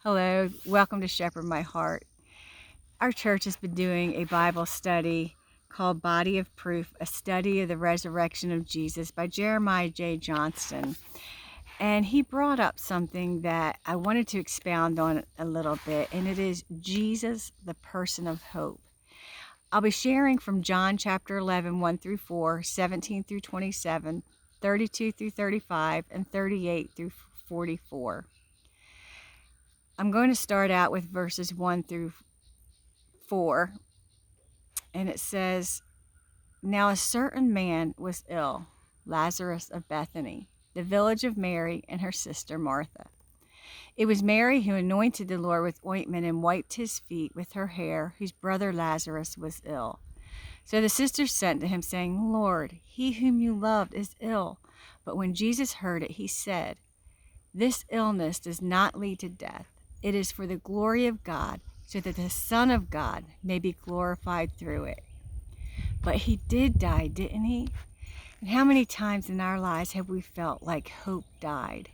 Hello, welcome to Shepherd My Heart. Our church has been doing a Bible study called Body of Proof, a study of the resurrection of Jesus by Jeremiah J. Johnston. And he brought up something that I wanted to expound on a little bit, and it is Jesus, the person of hope. I'll be sharing from John chapter 11, 1 through 4, 17 through 27, 32 through 35, and 38 through 44. I'm going to start out with verses 1 through 4, and it says, Now a certain man was ill, Lazarus of Bethany, the village of Mary and her sister Martha. It was Mary who anointed the Lord with ointment and wiped his feet with her hair, whose brother Lazarus was ill. So the sisters sent to him, saying, Lord, he whom you loved is ill. But when Jesus heard it, he said, This illness does not lead to death. It is for the glory of God, so that the Son of God may be glorified through it. But he did die, didn't he? And how many times in our lives have we felt like hope died?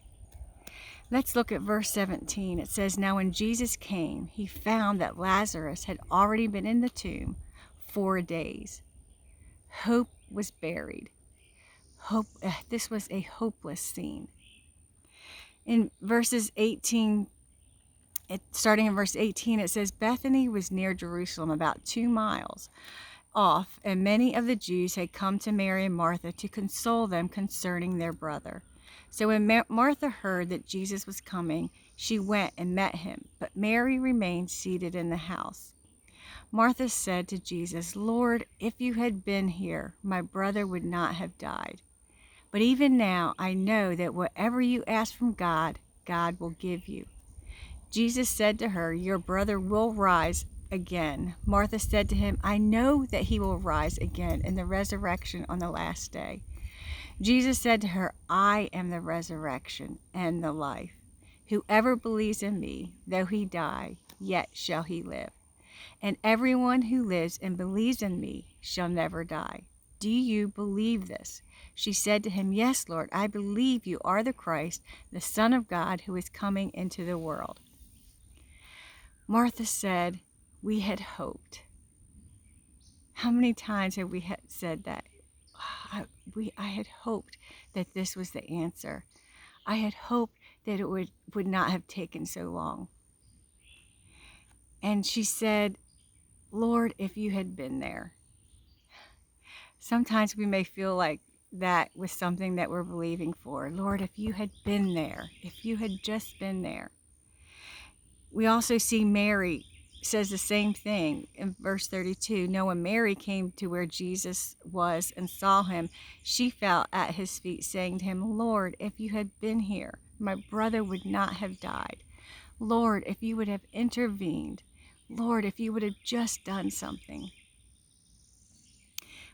Let's look at verse 17. It says, Now when Jesus came, he found that Lazarus had already been in the tomb 4 days. Hope was buried. This was a hopeless scene. In verses 18, starting in verse 18, it says, Bethany was near Jerusalem, about 2 miles off, and many of the Jews had come to Mary and Martha to console them concerning their brother. So when Martha heard that Jesus was coming, she went and met him, but Mary remained seated in the house. Martha said to Jesus, Lord, if you had been here, my brother would not have died. But even now I know that whatever you ask from God, God will give you. Jesus said to her, Your brother will rise again. Martha said to him, I know that he will rise again in the resurrection on the last day. Jesus said to her, I am the resurrection and the life. Whoever believes in me, though he die, yet shall he live. And everyone who lives and believes in me shall never die. Do you believe this? She said to him, Yes, Lord, I believe you are the Christ, the Son of God, who is coming into the world. Martha said, We had hoped. How many times have we said that? I had hoped that this was the answer. I had hoped that it would not have taken so long. And she said, Lord, if you had been there. Sometimes we may feel like that was something that we're believing for. Lord, if you had been there, if you had just been there. We also see Mary says the same thing in verse 32. Now when Mary came to where Jesus was and saw him, she fell at his feet, saying to him, Lord, if you had been here, my brother would not have died. Lord, if you would have intervened. Lord, if you would have just done something.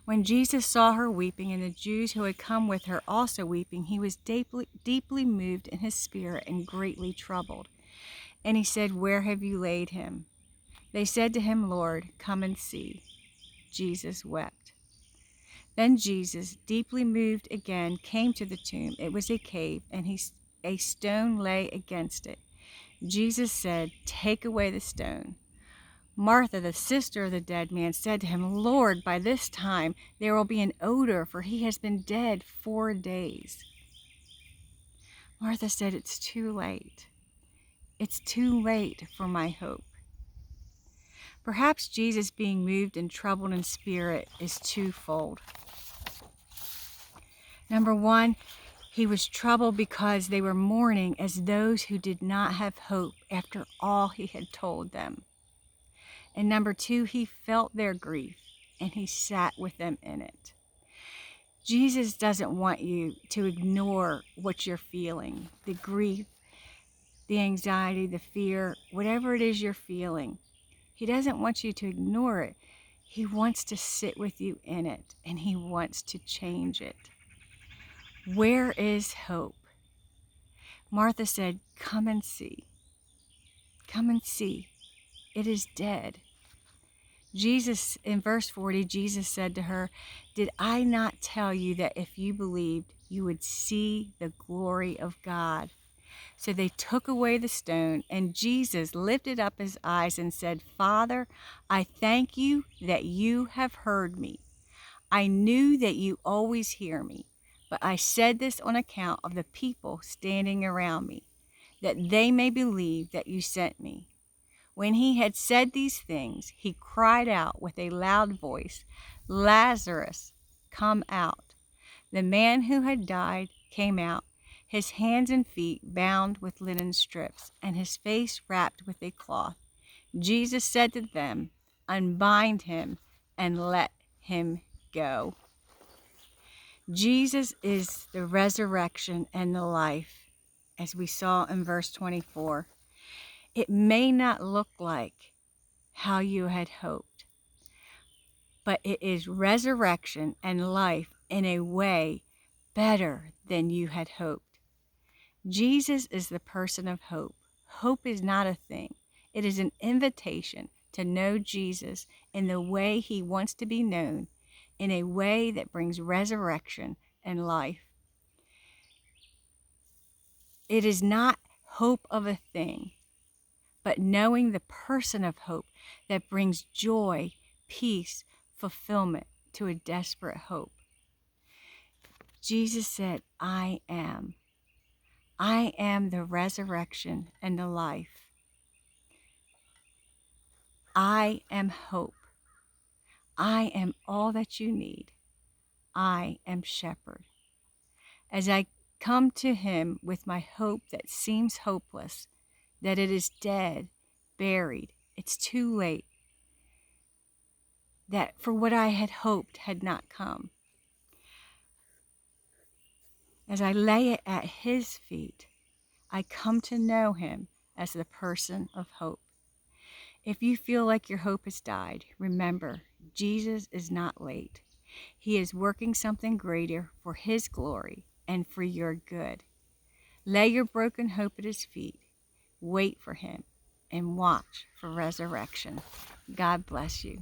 When Jesus saw her weeping, and the Jews who had come with her also weeping, he was deeply moved in his spirit and greatly troubled. And he said, Where have you laid him? They said to him, Lord, come and see. Jesus wept. Then Jesus, deeply moved again, came to the tomb. It was a cave, and a stone lay against it. Jesus said, Take away the stone. Martha, the sister of the dead man, said to him, Lord, by this time there will be an odor, for he has been dead 4 days. Martha said, It's too late. It's too late for my hope. Perhaps Jesus being moved and troubled in spirit is twofold. Number one, he was troubled because they were mourning as those who did not have hope after all he had told them. And number two, he felt their grief and he sat with them in it. Jesus doesn't want you to ignore what you're feeling, the grief, the anxiety, the fear, whatever it is you're feeling. He doesn't want you to ignore it. He wants to sit with you in it, and he wants to change it. Where is hope? Martha said, Come and see. Come and see. It is dead. Jesus, in verse 40, Jesus said to her, Did I not tell you that if you believed, you would see the glory of God? So they took away the stone, and Jesus lifted up his eyes and said, Father, I thank you that you have heard me. I knew that you always hear me, but I said this on account of the people standing around me, that they may believe that you sent me. When he had said these things, he cried out with a loud voice, Lazarus, come out. The man who had died came out, his hands and feet bound with linen strips, and his face wrapped with a cloth. Jesus said to them, Unbind him and let him go. Jesus is the resurrection and the life, as we saw in verse 24. It may not look like how you had hoped, but it is resurrection and life in a way better than you had hoped. Jesus is the person of hope. Hope is not a thing. It is an invitation to know Jesus in the way he wants to be known, in a way that brings resurrection and life. It is not hope of a thing, but knowing the person of hope that brings joy, peace, fulfillment to a desperate hope. Jesus said, I am. I am the resurrection and the life. I am hope. I am all that you need. I am shepherd. As I come to him with my hope that seems hopeless, that it is dead, buried, it's too late, that for what I had hoped had not come. As I lay it at his feet, I come to know him as the person of hope. If you feel like your hope has died, remember, Jesus is not late. He is working something greater for his glory and for your good. Lay your broken hope at his feet. Wait for him and watch for resurrection. God bless you.